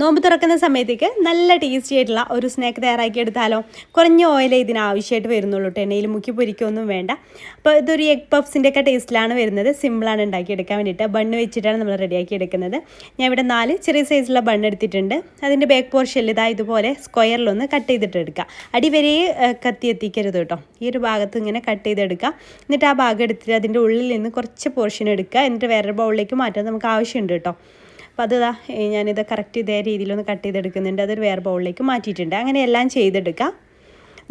നോമ്പ് തുറക്കുന്ന സമയത്തേക്ക് നല്ല ടേസ്റ്റി ആയിട്ടുള്ള ഒരു സ്നാക്ക് തയ്യാറാക്കി എടുത്താലോ. കുറഞ്ഞ ഓയിലേ ഇതിനാവശ്യമായിട്ട് വരുന്നുള്ളൂ കേട്ടോ, എണ്ണയിൽ മുക്കി പൊരിക്കൊന്നും വേണ്ട. അപ്പോൾ ഇതൊരു എഗ് പഫ്സിൻ്റെ ഒക്കെ ടേസ്റ്റിലാണ് വരുന്നത്. സിമ്പിളാണ് ഉണ്ടാക്കിയെടുക്കാൻ വേണ്ടിയിട്ട്. ബണ്ണ് വെച്ചിട്ടാണ് നമ്മൾ റെഡിയാക്കി എടുക്കുന്നത്. ഞാൻ ഇവിടെ 4 ചെറിയ സൈസുള്ള ബണ്ണ് എടുത്തിട്ടുണ്ട്. അതിൻ്റെ ബാക്ക് പോർഷനിൽ ഇതുപോലെ സ്ക്വയറിലൊന്ന് കട്ട് ചെയ്തിട്ട് എടുക്കുക. അടിവരെ കത്തി എത്തിക്കരുത് കേട്ടോ. ഈ ഒരു ഭാഗത്ത് ഇങ്ങനെ കട്ട് ചെയ്തെടുക്കുക. എന്നിട്ട് ആ ഭാഗം എടുത്തിട്ട് അതിൻ്റെ ഉള്ളിൽ നിന്ന് കുറച്ച് പോർഷൻ എടുക്കുക. എന്നിട്ട് വേറൊരു ബൗളിലേക്ക് മാറ്റാൻ നമുക്ക് ആവശ്യമുണ്ട് കേട്ടോ. അപ്പോൾ അത് ഞാനിത് കറക്റ്റ് ഇതേ രീതിയിലൊന്ന് കട്ട് ചെയ്തെടുക്കുന്നുണ്ട്. അതൊരു വേറെ ബൗളിലേക്ക് മാറ്റിയിട്ടുണ്ട്. അങ്ങനെ എല്ലാം ചെയ്തെടുക്കാം.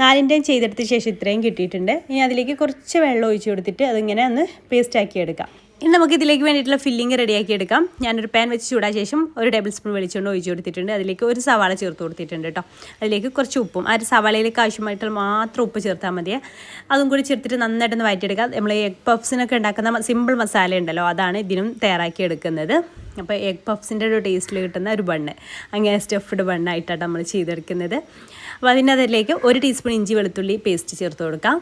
4ൻ്റെയും ചെയ്തെടുത്ത ശേഷം ഇത്രയും കിട്ടിയിട്ടുണ്ട്. ഇനി അതിലേക്ക് കുറച്ച് വെള്ളം ഒഴിച്ച് കൊടുത്തിട്ട് അതിങ്ങനെ ഒന്ന് പേസ്റ്റാക്കി എടുക്കാം. ഇനി നമുക്ക് ഇതിലേക്ക് വേണ്ടിയിട്ടുള്ള ഫില്ലിങ് റെഡിയാക്കി എടുക്കാം. ഞാനൊരു പാൻ വെച്ച് ചൂടായ ശേഷം 1 ടേബിൾ സ്പൂൺ വെളിച്ചെണ്ണ ഒഴിച്ച് കൊടുത്തിട്ടുണ്ട്. അതിലേക്ക് 1 സവാള ചേർത്ത് കൊടുത്തിട്ടുണ്ട് കേട്ടോ. അതിലേക്ക് കുറച്ച് ഉപ്പും, ആ ഒരു സവാളയിലേക്ക് ആവശ്യമായിട്ടുള്ള മാത്രം ഉപ്പ് ചേർത്താൽ മതിയെ. അതും കൂടി ചേർത്തിട്ട് നന്നായിട്ടൊന്ന് വഴറ്റിയെടുക്കാം. നമ്മൾ എഗ് പഫ്സിനൊക്കെ ഉണ്ടാക്കുന്ന സിമ്പിൾ മസാല ഉണ്ടല്ലോ, അതാണ് ഇതിനും തയ്യാറാക്കി എടുക്കുന്നത്. അപ്പോൾ എഗ് പഫ്സിൻ്റെ ഒരു ടേസ്റ്റിൽ കിട്ടുന്ന ഒരു ബണ്ണ്, അങ്ങനെ സ്റ്റഫ്ഡ് ബണ്ണായിട്ടാണ് നമ്മൾ ചെയ്തെടുക്കുന്നത്. അപ്പോൾ അതിലേക്ക് 1 ടീസ്പൂൺ ഇഞ്ചി വെളുത്തുള്ളി പേസ്റ്റ് ചേർത്ത് കൊടുക്കാം.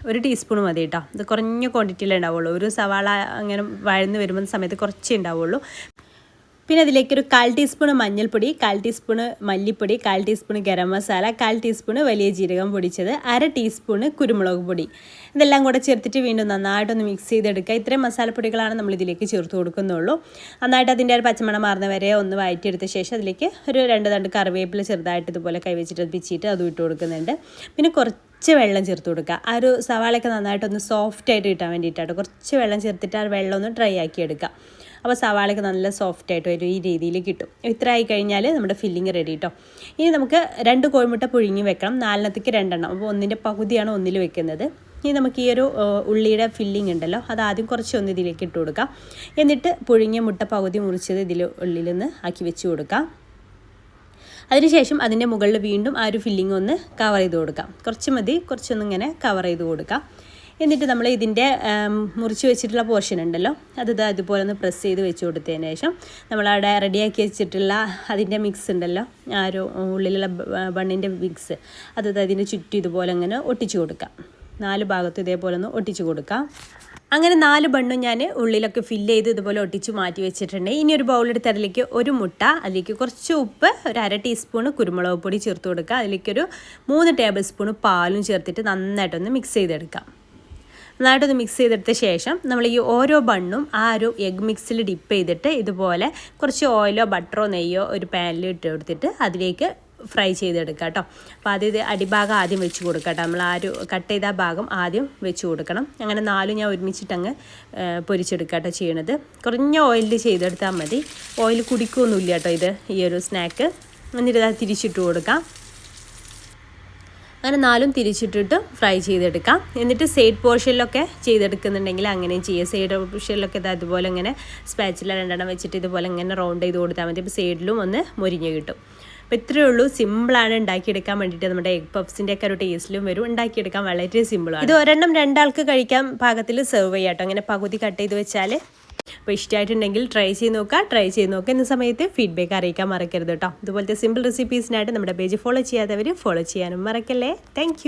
1 ടീസ്പൂൺ മതി കേട്ടോ. ഇത് കുറഞ്ഞ ക്വാണ്ടിറ്റിയിലേ ഉണ്ടാവുള്ളൂ. ഒരു സവാള അങ്ങനെ വഴന്ന് വരുന്ന സമയത്ത് കുറച്ചേ ഉണ്ടാവുള്ളൂ. പിന്നെ അതിലേക്കൊരു 1/4 ടീസ്പൂൺ മഞ്ഞൾപ്പൊടി, 1/4 ടീസ്പൂൺ മല്ലിപ്പൊടി, 1/4 ടീസ്പൂൺ ഗരം മസാല, 1/4 ടീസ്പൂൺ വലിയ ജീരകം പൊടിച്ചത്, 1/2 ടീസ്പൂൺ കുരുമുളക് പൊടി. ഇതെല്ലാം കൂടെ ചേർത്തിട്ട് വീണ്ടും നന്നായിട്ടൊന്ന് മിക്സ് ചെയ്തെടുക്കുക. ഇത്രയും മസാലപ്പൊടികളാണ് നമ്മൾ ഇതിലേക്ക് ചേർത്ത് കൊടുക്കുന്നുള്ളൂ. നന്നായിട്ട് അതിൻ്റെ ഒരു പച്ചമണം മാറുന്ന വരെ ഒന്ന് വഴറ്റിയെടുത്ത ശേഷം അതിലേക്ക് ഒരു 2 തണ്ട് കറിവേപ്പില ചെറുതായിട്ട് ഇതുപോലെ കൈവച്ചിട്ട് പിച്ചിട്ട് അതും ഇട്ട് കൊടുക്കുന്നുണ്ട്. പിന്നെ കുറച്ച് വെള്ളം ചേർത്ത് കൊടുക്കുക. ആ ഒരു സവാളയൊക്കെ നന്നായിട്ടൊന്ന് സോഫ്റ്റായിട്ട് കിട്ടാൻ വേണ്ടിയിട്ടാണ്. കുറച്ച് വെള്ളം ചേർത്തിട്ട് ആ വെള്ളം ഒന്ന് ഡ്രൈ ആക്കി എടുക്കുക. അപ്പോൾ സവാളയൊക്കെ നല്ല സോഫ്റ്റായിട്ട് വരും, ഈ രീതിയിൽ കിട്ടും. ഇത്ര ആയി കഴിഞ്ഞാൽ നമ്മുടെ ഫില്ലിങ് റെഡി കേട്ടോ. ഇനി നമുക്ക് 2 കോഴിമുട്ട പുഴുങ്ങി വെക്കണം. 4ണത്തേക്ക് 2 എണ്ണം. അപ്പോൾ 1ൻ്റെ പകുതിയാണ് 1 വെക്കുന്നത്. ഇനി നമുക്ക് ഈ ഒരു ഉള്ളിയുടെ ഫില്ലിങ് ഉണ്ടല്ലോ, അത് ആദ്യം കുറച്ചൊന്ന് ഇതിലേക്ക് ഇട്ട് കൊടുക്കാം. എന്നിട്ട് പുഴുങ്ങിയ മുട്ട പകുതി മുറിച്ചത് ഇതിൽ ഉള്ളിൽ നിന്ന് ആക്കി വെച്ച് കൊടുക്കാം. അതിനുശേഷം അതിൻ്റെ മുകളിൽ വീണ്ടും ആ ഒരു ഫില്ലിങ് ഒന്ന് കവർ ചെയ്ത് കൊടുക്കാം. കുറച്ച് മതി, കുറച്ചൊന്നിങ്ങനെ കവർ ചെയ്ത് കൊടുക്കാം. എന്നിട്ട് നമ്മൾ ഇതിൻ്റെ മുറിച്ച് വെച്ചിട്ടുള്ള പോർഷൻ ഉണ്ടല്ലോ, അത് അതുപോലെ ഒന്ന് പ്രസ് ചെയ്ത് വെച്ച് കൊടുത്തതിന് ശേഷം നമ്മളവിടെ റെഡിയാക്കി വെച്ചിട്ടുള്ള അതിൻ്റെ മിക്സ് ഉണ്ടല്ലോ, ആ ഒരു ഉള്ളിലുള്ള ബണ്ണിൻ്റെ മിക്സ്, അത് അതിൻ്റെ ചുറ്റും ഇതുപോലെ അങ്ങനെ ഒട്ടിച്ച് കൊടുക്കാം. 4 ഭാഗത്തും ഇതേപോലെ ഒന്ന് ഒട്ടിച്ച് കൊടുക്കാം. അങ്ങനെ 4 ബണ്ണും ഞാൻ ഉള്ളിലൊക്കെ ഫില്ല് ചെയ്ത് ഇതുപോലെ ഒട്ടിച്ച് മാറ്റി വെച്ചിട്ടുണ്ട്. ഇനി ഒരു ബൗളെടുത്ത് അതിലേക്ക് 1 മുട്ട, അതിലേക്ക് കുറച്ച് ഉപ്പ്, ഒരു 1/2 ടീസ്പൂൺ കുരുമുളക് പൊടി ചേർത്ത് കൊടുക്കുക. അതിലേക്കൊരു 3 ടേബിൾ സ്പൂൺ പാലും ചേർത്തിട്ട് നന്നായിട്ടൊന്ന് മിക്സ് ചെയ്തെടുക്കാം. നന്നായിട്ടൊന്ന് മിക്സ് ചെയ്തെടുത്ത ശേഷം നമ്മൾ ഈ ഓരോ ബണ്ണും ആ ഒരു എഗ് മിക്സിൽ ഡിപ്പ് ചെയ്തിട്ട് ഇതുപോലെ കുറച്ച് ഓയിലോ ബട്ടറോ നെയ്യോ ഒരു പാനിൽ ഇട്ട് കൊടുത്തിട്ട് അതിലേക്ക് ഫ്രൈ ചെയ്തെടുക്കുക കേട്ടോ. അപ്പോൾ അത് അടിഭാഗം ആദ്യം വെച്ച് കൊടുക്കുക കേട്ടോ. നമ്മൾ ആ ഒരു കട്ട് ചെയ്ത ഭാഗം ആദ്യം വെച്ച് കൊടുക്കണം. അങ്ങനെ 4 ഞാൻ ഒരുമിച്ചിട്ടങ്ങ് പൊരിച്ചെടുക്കുക കേട്ടോ ചെയ്യണത്. കുറഞ്ഞ ഓയിലിൽ ചെയ്തെടുത്താൽ മതി. ഓയിൽ കുടിക്കുകയൊന്നുമില്ല കേട്ടോ ഇത്, ഈ ഒരു സ്നാക്ക്. എന്നിട്ട് അത് തിരിച്ചിട്ട് കൊടുക്കാം. അങ്ങനെ 4 തിരിച്ചിട്ടിട്ട് ഫ്രൈ ചെയ്തെടുക്കാം. എന്നിട്ട് സൈഡ് പോർഷനിലൊക്കെ ചെയ്തെടുക്കുന്നുണ്ടെങ്കിൽ അങ്ങനെയും ചെയ്യുക. സൈഡ് പോർഷനിലൊക്കെ അതുപോലെ ഇങ്ങനെ സ്പാച്ചില 2 എണ്ണം വെച്ചിട്ട് ഇതുപോലെ ഇങ്ങനെ റൗണ്ട് ചെയ്ത് കൊടുത്താൽ മതി. അപ്പോൾ സൈഡിലും ഒന്ന് മൊരിഞ്ഞ് കിട്ടും. അപ്പോൾ ഇത്രയേ ഉള്ളൂ. സിമ്പിളാണ് ഉണ്ടാക്കിയെടുക്കാൻ വേണ്ടിയിട്ട്. നമ്മുടെ എഗ് പഫ്സിൻ്റെ ഒക്കെ ഒരു ടേസ്റ്റിലും വരും. ഉണ്ടാക്കിയെടുക്കാൻ വളരെ സിമ്പിളാണ്. ഇത് ഒരെണ്ണം 2 ആൾക്ക് കഴിക്കാൻ പാകത്തിൽ സെർവ് ചെയ്യാം കേട്ടോ. അങ്ങനെ പകുതി കട്ട് ചെയ്ത് വെച്ചാൽ. അപ്പോൾ ഇഷ്ടമായിട്ടുണ്ടെങ്കിൽ ട്രൈ ചെയ്ത് നോക്കുക. എന്ന സമയത്ത് ഫീഡ്ബാക്ക് അറിയിക്കാൻ മറക്കരുത് കേട്ടോ. ഇതുപോലത്തെ സിമ്പിൾ റെസിപ്പീസിനായിട്ട് നമ്മുടെ പേജ് ഫോളോ ചെയ്യാത്തവർ ഫോളോ ചെയ്യാനും മറക്കല്ലേ. താങ്ക്